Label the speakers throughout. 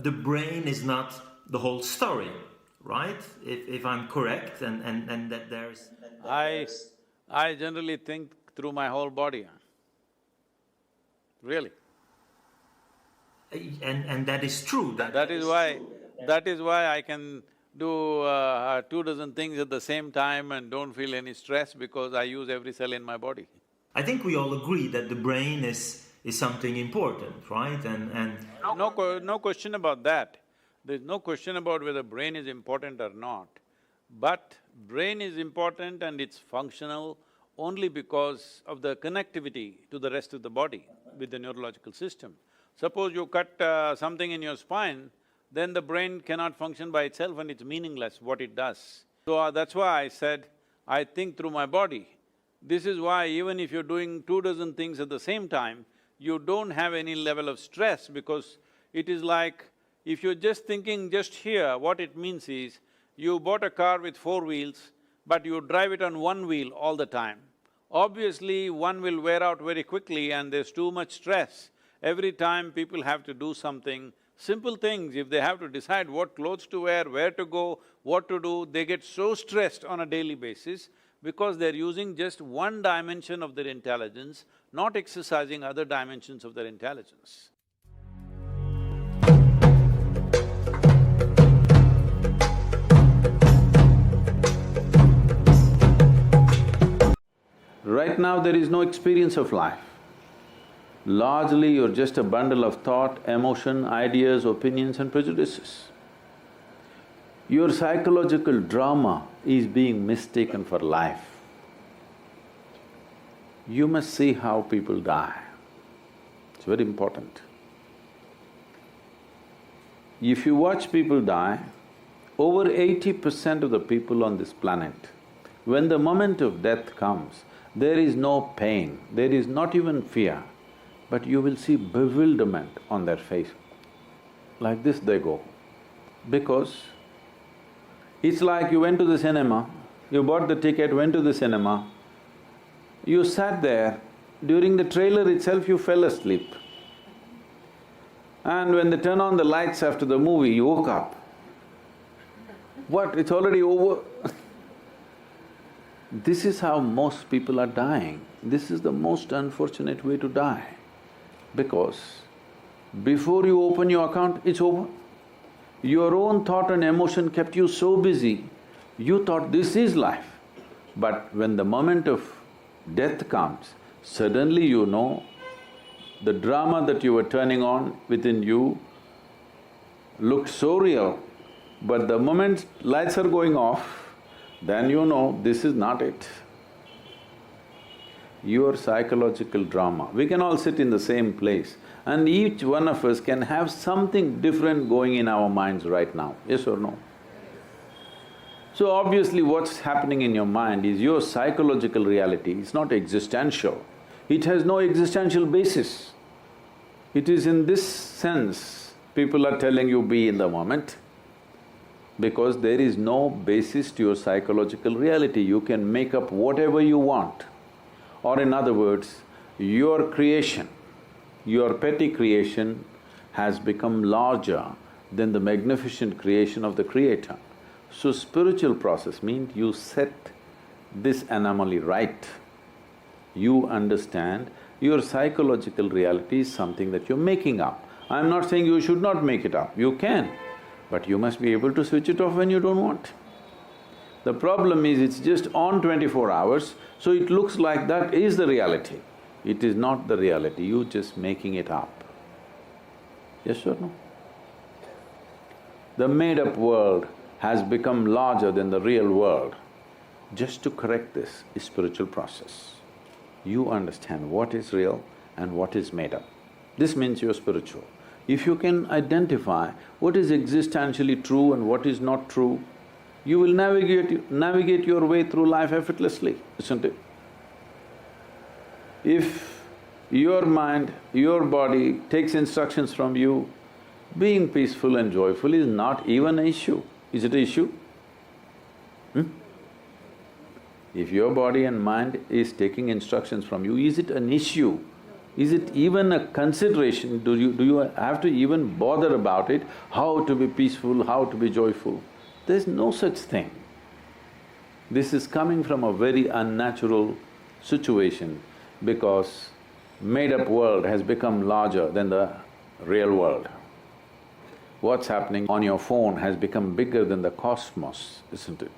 Speaker 1: the brain is not the whole story, right? If I'm correct, and that there's…
Speaker 2: I generally think through my whole body, really.
Speaker 1: And that is true.
Speaker 2: That is why I can do 2 dozen things at the same time and don't feel any stress because I use every cell in my body.
Speaker 1: I think we all agree that the brain is something important, right?
Speaker 2: No question about that. There's no question about whether brain is important or not. But brain is important and it's functional only because of the connectivity to the rest of the body with the neurological system. Suppose you cut something in your spine, then the brain cannot function by itself and it's meaningless what it does. So that's why I said, I think through my body. This is why even if you're doing 2 dozen things at the same time, you don't have any level of stress because it is like, if you're just thinking just here, what it means is, you bought a car with 4 wheels, but you drive it on 1 wheel all the time. Obviously, one will wear out very quickly and there's too much stress. Every time people have to do something, simple things, if they have to decide what clothes to wear, where to go, what to do, they get so stressed on a daily basis because they're using just one dimension of their intelligence, not exercising other dimensions of their intelligence. Right now there is no experience of life. Largely you're just a bundle of thought, emotion, ideas, opinions and prejudices. Your psychological drama is being mistaken for life. You must see how people die. It's very important. If you watch people die, over 80% of the people on this planet, when the moment of death comes, there is no pain, there is not even fear, but you will see bewilderment on their face. Like this they go. Because it's like you went to the cinema, you bought the ticket, went to the cinema, you sat there, during the trailer itself you fell asleep. And when they turn on the lights after the movie, you woke up. What, it's already over? This is how most people are dying. This is the most unfortunate way to die. Because before you open your account, it's over. Your own thought and emotion kept you so busy, you thought this is life. But when the moment of death comes, suddenly you know the drama that you were turning on within you looked so real, but the moment lights are going off, then you know this is not it. Your psychological drama, we can all sit in the same place and each one of us can have something different going in our minds right now, yes or no? So obviously what's happening in your mind is your psychological reality, it's not existential. It has no existential basis. It is in this sense people are telling you be in the moment, because there is no basis to your psychological reality, you can make up whatever you want. Or in other words, your creation, your petty creation has become larger than the magnificent creation of the Creator. So spiritual process means you set this anomaly right. You understand your psychological reality is something that you're making up. I'm not saying you should not make it up, you can, but you must be able to switch it off when you don't want. The problem is it's just on 24 hours, so it looks like that is the reality. It is not the reality, you're just making it up. Yes or no? The made-up world has become larger than the real world. Just to correct this is spiritual process. You understand what is real and what is made up. This means you're spiritual. If you can identify what is existentially true and what is not true, you will navigate your way through life effortlessly, isn't it? If your mind, your body takes instructions from you, being peaceful and joyful is not even an issue. Is it an issue? If your body and mind is taking instructions from you, is it an issue Is it even a consideration? Do you have to even bother about it? How to be peaceful, how to be joyful? There's no such thing. This is coming from a very unnatural situation because made-up world has become larger than the real world. What's happening on your phone has become bigger than the cosmos, isn't it?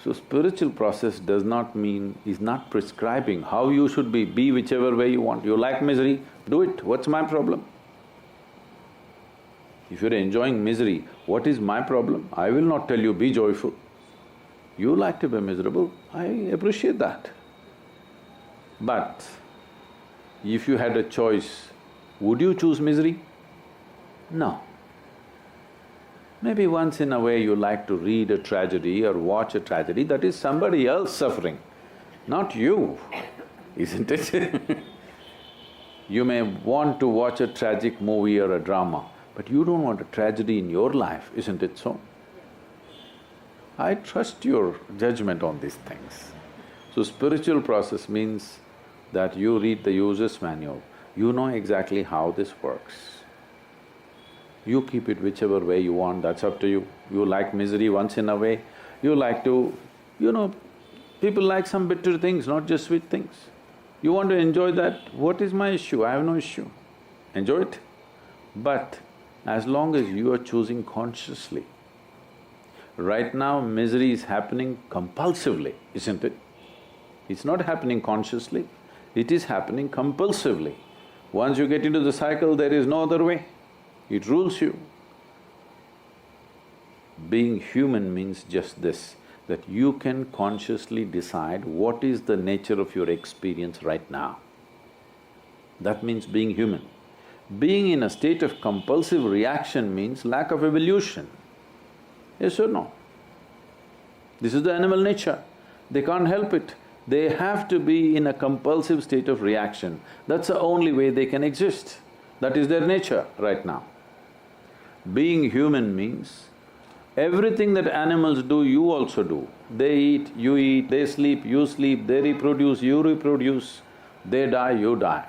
Speaker 2: So spiritual process does not mean… is not prescribing how you should be whichever way you want. You like misery, do it, what's my problem? If you're enjoying misery, what is my problem? I will not tell you be joyful. You like to be miserable, I appreciate that. But if you had a choice, would you choose misery? No. Maybe once in a way you like to read a tragedy or watch a tragedy, that is somebody else suffering, not you, isn't it? You may want to watch a tragic movie or a drama, but you don't want a tragedy in your life, isn't it so? I trust your judgment on these things. So spiritual process means that you read the user's manual, you know exactly how this works. You keep it whichever way you want, that's up to you. You like misery once in a way, you like to… people like some bitter things, not just sweet things. You want to enjoy that, what is my issue? I have no issue. Enjoy it. But as long as you are choosing consciously, right now misery is happening compulsively, isn't it? It's not happening consciously, it is happening compulsively. Once you get into the cycle, there is no other way. It rules you. Being human means just this, that you can consciously decide what is the nature of your experience right now. That means being human. Being in a state of compulsive reaction means lack of evolution. Yes or no? This is the animal nature. They can't help it. They have to be in a compulsive state of reaction. That's the only way they can exist. That is their nature right now. Being human means everything that animals do, you also do. They eat, they sleep, you sleep, they reproduce, you reproduce, they die, you die.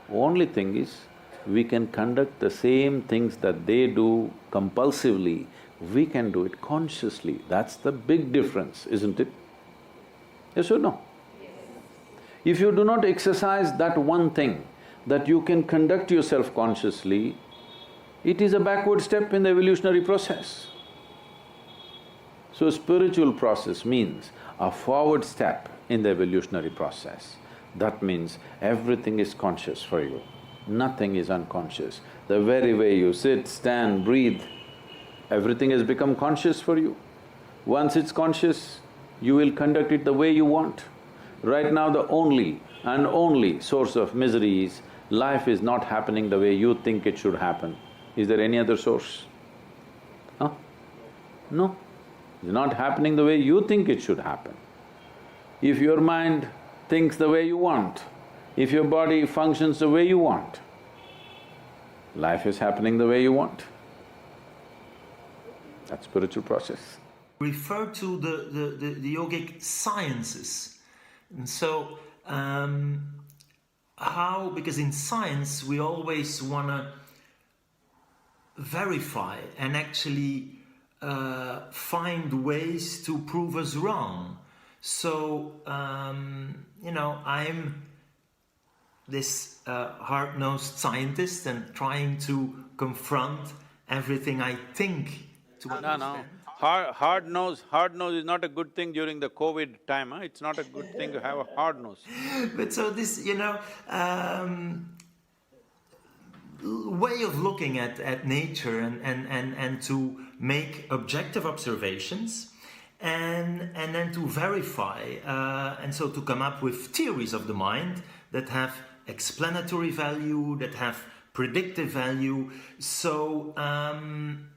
Speaker 2: Only thing is, we can conduct the same things that they do compulsively, we can do it consciously. That's the big difference, isn't it? Yes or no? Yes. If you do not exercise that one thing, that you can conduct yourself consciously, it is a backward step in the evolutionary process. So spiritual process means a forward step in the evolutionary process. That means everything is conscious for you, nothing is unconscious. The very way you sit, stand, breathe, everything has become conscious for you. Once it's conscious, you will conduct it the way you want. Right now the only and only source of misery is life is not happening the way you think it should happen. Is there any other source? Huh? No. It's not happening the way you think it should happen. If your mind thinks the way you want, if your body functions the way you want, life is happening the way you want. That's spiritual process.
Speaker 1: Refer to the yogic sciences. And so, how… because in science we always wanna verify and actually find ways to prove us wrong. So, I'm this hard-nosed scientist and trying to confront everything I think to understand.
Speaker 2: No. Hard nose is not a good thing during the COVID time, huh? It's not a good thing to have a hard nose.
Speaker 1: But so this, way of looking at nature and to make objective observations and then to verify and so to come up with theories of the mind that have explanatory value, that have predictive value. So I'm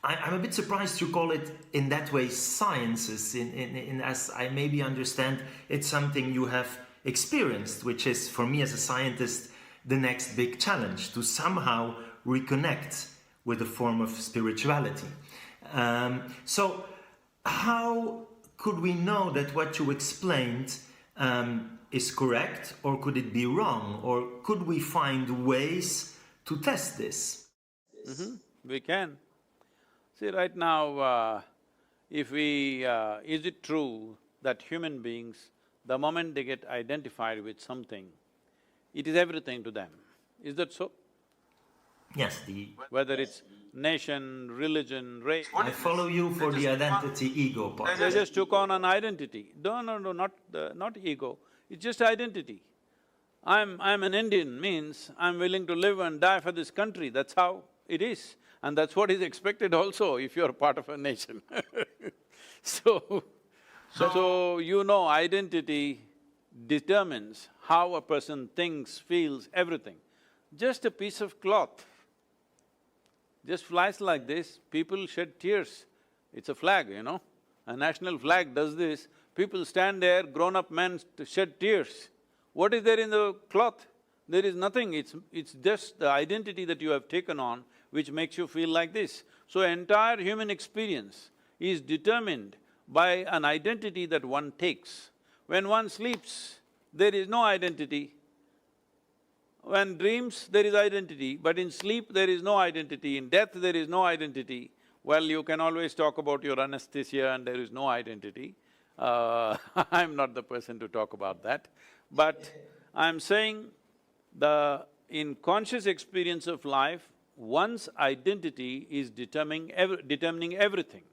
Speaker 1: a bit surprised you call it in that way sciences, in as I maybe understand it's something you have experienced, which is for me as a scientist the next big challenge, to somehow reconnect with a form of spirituality. So how could we know that what you explained is correct, or could it be wrong? Or could we find ways to test this?
Speaker 2: We can. See, right now, if we… is it true that human beings, the moment they get identified with something, it is everything to them? Is that so?
Speaker 1: Yes,
Speaker 2: Whether it's nation, religion, race…
Speaker 1: I follow you for the identity ego part.
Speaker 2: They just took on an identity. No, not ego, it's just identity. I'm an Indian means I'm willing to live and die for this country, that's how it is. And that's what is expected also if you're part of a nation So, you know, identity determines how a person thinks, feels, everything. Just a piece of cloth just flies like this, people shed tears. It's a flag, you know. A national flag does this, people stand there, grown-up men shed tears. What is there in the cloth? There is nothing, it's just the identity that you have taken on which makes you feel like this. So entire human experience is determined by an identity that one takes. When one sleeps, there is no identity. When dreams, there is identity, but in sleep there is no identity, in death there is no identity. Well, you can always talk about your anesthesia and there is no identity. I'm not the person to talk about that. But I'm saying in conscious experience of life, one's identity is determining everything.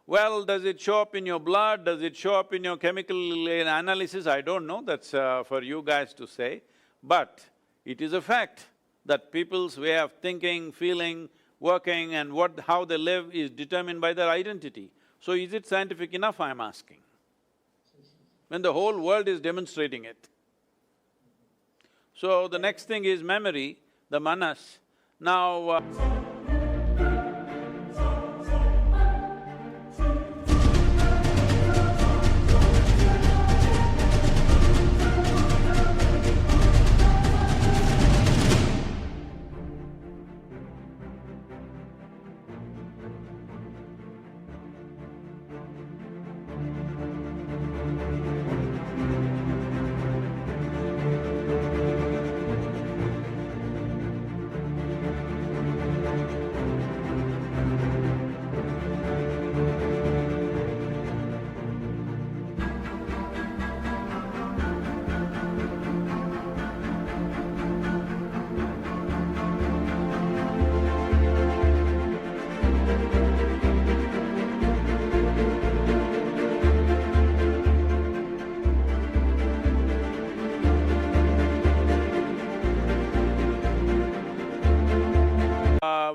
Speaker 2: Well, does it show up in your blood, does it show up in your chemical analysis? I don't know, that's for you guys to say. But it is a fact that people's way of thinking, feeling, working and how they live is determined by their identity. So is it scientific enough, I'm asking? When the whole world is demonstrating it. So the next thing is memory, the manas. Now,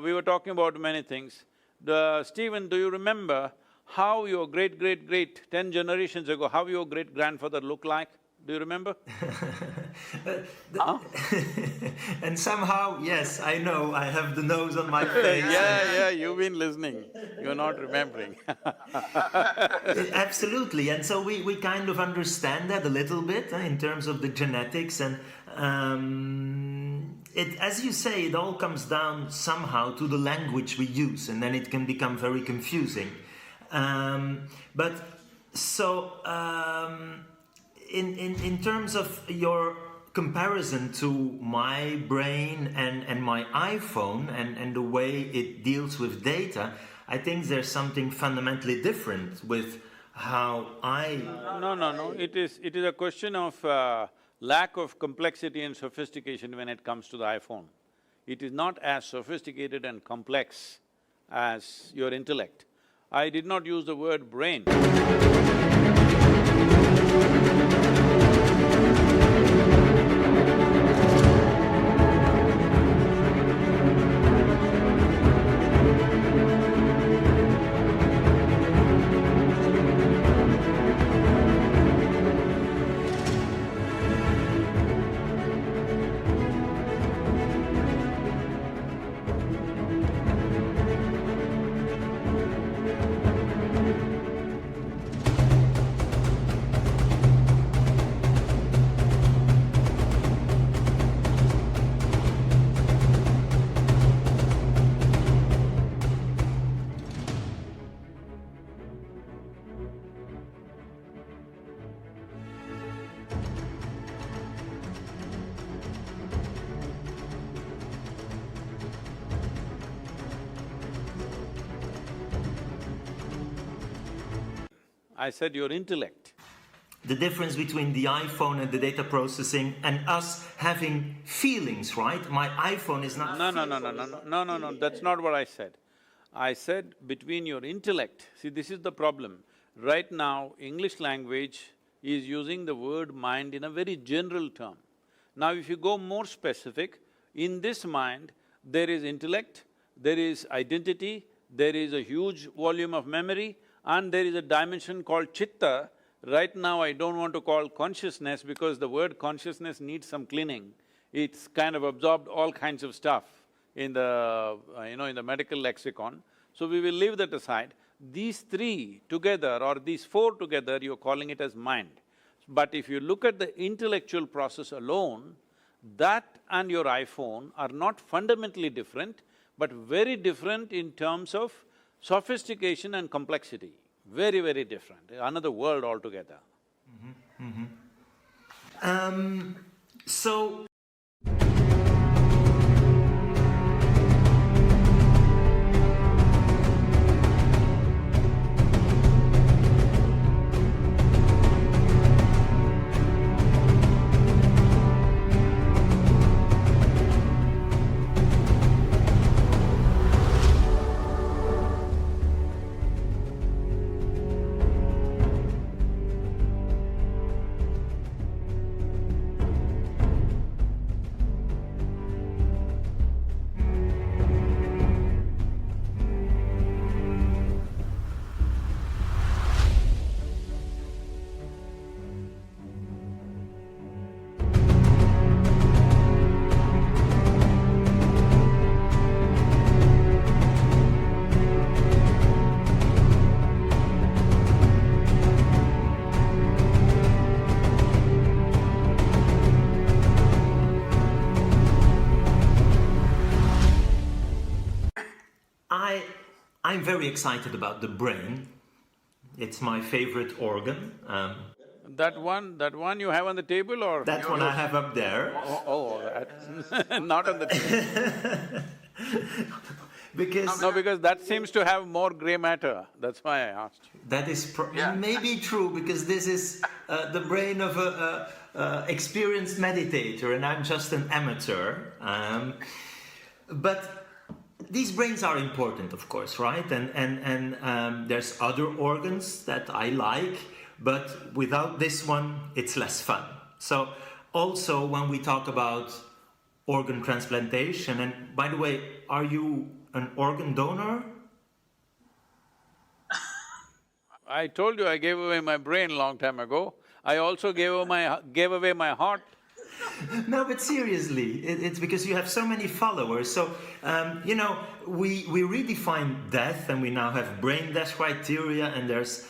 Speaker 2: we were talking about many things. Stephen, do you remember how your great-great-great, 10 generations ago, how your great-grandfather looked like? Do you remember?
Speaker 1: And somehow, yes, I know, I have the nose on my face.
Speaker 2: Yeah, you've been listening, you're not remembering
Speaker 1: Absolutely, and so we kind of understand that a little bit in terms of the genetics and as you say, it all comes down somehow to the language we use, and then it can become very confusing. But so, in terms of your comparison to my brain and my iPhone and the way it deals with data, I think there's something fundamentally different with how I…
Speaker 2: No, it is a question of lack of complexity and sophistication when it comes to the iPhone. It is not as sophisticated and complex as your intellect. I did not use the word brain. I said your intellect.
Speaker 1: The difference between the iPhone and the data processing and us having feelings, right? My iPhone is not…
Speaker 2: No, that's not what I said. I said between your intellect, see this is the problem. Right now, English language is using the word mind in a very general term. Now if you go more specific, in this mind, there is intellect, there is identity, there is a huge volume of memory, and there is a dimension called chitta. Right now I don't want to call consciousness because the word consciousness needs some cleaning. It's kind of absorbed all kinds of stuff in the… in the medical lexicon. So we will leave that aside. These three together or these four together, you're calling it as mind. But if you look at the intellectual process alone, that and your iPhone are not fundamentally different, but very different in terms of sophistication and complexity. Very, very different, another world altogether.
Speaker 1: So… I'm very excited about the brain. It's my favorite organ.
Speaker 2: That one you have on the table or…
Speaker 1: That one I have up there.
Speaker 2: Not on the table.
Speaker 1: Because…
Speaker 2: No, because that seems to have more grey matter, that's why I asked you.
Speaker 1: That is maybe true, because this is the brain of a experienced meditator and I'm just an amateur. But these brains are important, of course, right? And there's other organs that I like, but without this one, it's less fun. So also when we talk about organ transplantation, and by the way, are you an organ donor?
Speaker 2: I told you I gave away my brain a long time ago. I also gave away my heart.
Speaker 1: No, but seriously, it's because you have so many followers. So, we redefine death and we now have brain death criteria, and there's…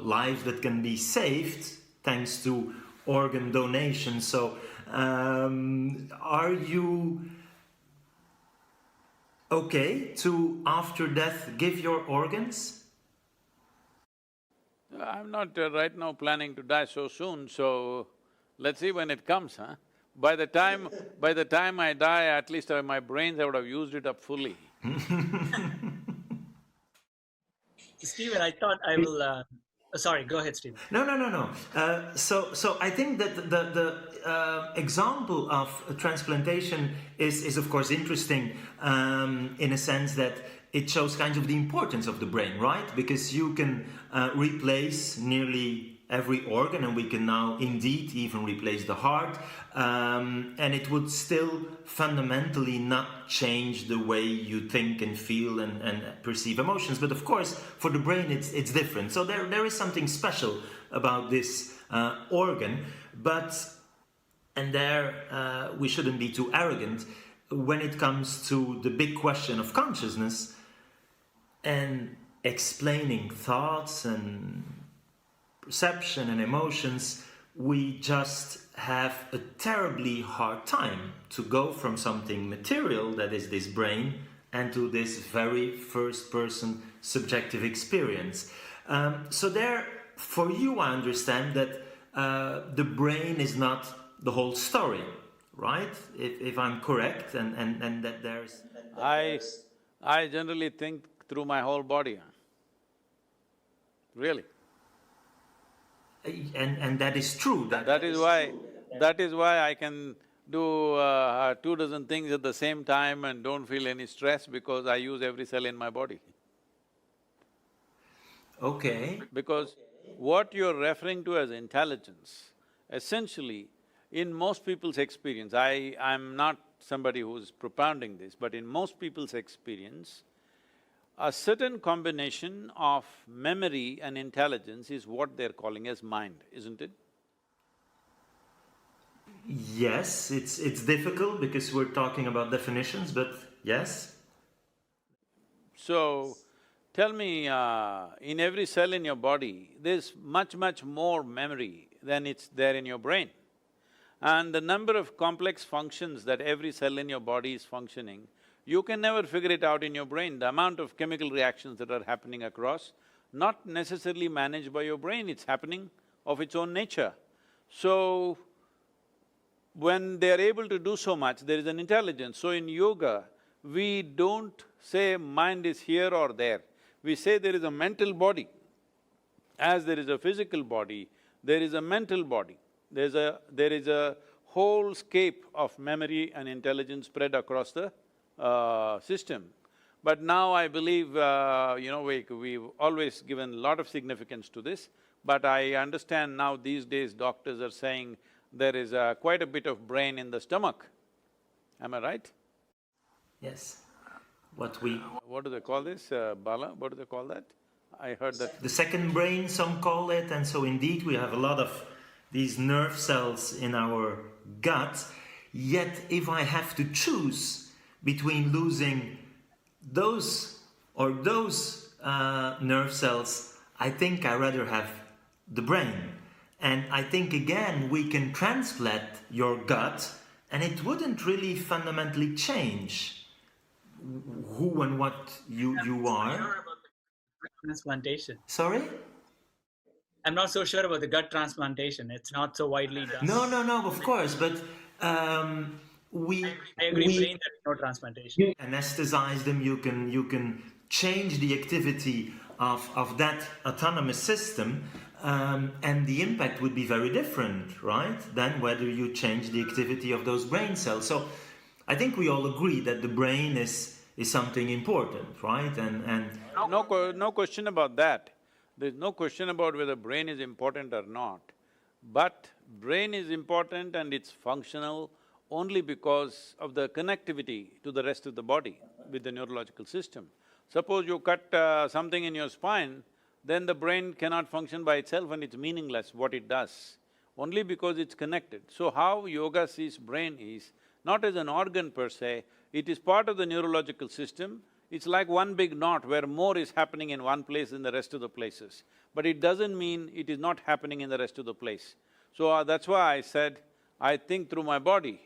Speaker 1: life that can be saved thanks to organ donation. So, are you okay to, after death, give your organs?
Speaker 2: I'm not right now planning to die so soon, so let's see when it comes, huh? By the time I die, at least my brains, I would have used it up fully.
Speaker 3: Stephen, I thought I will… sorry, go ahead, Stephen.
Speaker 1: No. So I think that the example of transplantation is of course interesting in a sense that it shows kind of the importance of the brain, right? Because you can replace nearly every organ, and we can now indeed even replace the heart, and it would still fundamentally not change the way you think and feel and perceive emotions. But of course, for the brain, it's different. So there is something special about this organ, and there we shouldn't be too arrogant when it comes to the big question of consciousness and explaining thoughts and perception and emotions. We just have a terribly hard time to go from something material, that is this brain, and to this very first person subjective experience. So there, for you, I understand that the brain is not the whole story, right? If I'm correct, and that there's…
Speaker 2: I generally think through my whole body, really.
Speaker 1: And that is true.
Speaker 2: That is why I can do 2 dozen things at the same time and don't feel any stress, because I use every cell in my body.
Speaker 1: Okay.
Speaker 2: Because what you're referring to as intelligence, essentially, in most people's experience, I'm not somebody who's propounding this, but in most people's experience, a certain combination of memory and intelligence is what they're calling as mind, isn't it?
Speaker 1: Yes, it's difficult because we're talking about definitions, but yes.
Speaker 2: So, tell me, in every cell in your body, there's much more memory than it's there in your brain. And the number of complex functions that every cell in your body is functioning, you can never figure it out in your brain. The amount of chemical reactions that are happening across, not necessarily managed by your brain, it's happening of its own nature. So, when they're able to do so much, there is an intelligence. So in yoga, we don't say mind is here or there. We say there is a mental body. As there is a physical body, there is a mental body. There is a whole scape of memory and intelligence spread across the system. But now I believe, we've always given a lot of significance to this, but I understand now these days doctors are saying there is quite a bit of brain in the stomach. Am I right?
Speaker 1: Yes.
Speaker 2: What do they call this, Bala? What do they call that? I heard that…
Speaker 1: The second brain, some call it, and so indeed we have a lot of these nerve cells in our gut. Yet if I have to choose between losing those or those nerve cells, I think I'd rather have the brain. And I think again we can transplant your gut and it wouldn't really fundamentally change who and what you are.
Speaker 3: Sure about the transplantation.
Speaker 1: Sorry?
Speaker 3: I'm not so sure about the gut transplantation. It's not so widely done.
Speaker 1: No, of course, but
Speaker 3: I agree, brain, there is no transplantation.
Speaker 1: you anesthetize them, you can change the activity of that autonomous system, and the impact would be very different, right, than whether you change the activity of those brain cells. So I think we all agree that the brain is something important, right? And
Speaker 2: No question about that. There's no question about whether brain is important or not. But brain is important and it's functional only because of the connectivity to the rest of the body with the neurological system. Suppose you cut something in your spine, then the brain cannot function by itself and it's meaningless what it does, only because it's connected. So how yoga sees brain is not as an organ per se, it is part of the neurological system. It's like one big knot where more is happening in one place than the rest of the places. But it doesn't mean it is not happening in the rest of the place. So that's why I said, I think through my body.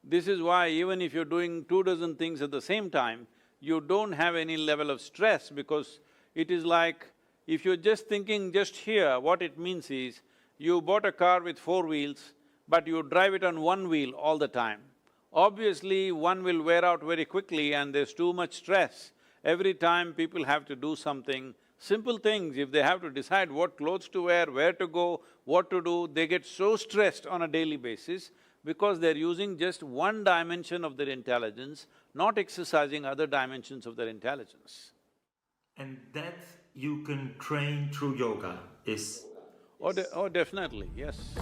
Speaker 2: This is why even if you're doing 2 dozen things at the same time, you don't have any level of stress, because it is like, if you're just thinking just here, what it means is, you bought a car with 4 wheels, but you drive it on 1 wheel all the time. Obviously, one will wear out very quickly and there's too much stress. Every time people have to do something, simple things, if they have to decide what clothes to wear, where to go, what to do, they get so stressed on a daily basis, because they're using just one dimension of their intelligence, not exercising other dimensions of their intelligence.
Speaker 1: And that you can train through yoga is…
Speaker 2: Oh, definitely, yes.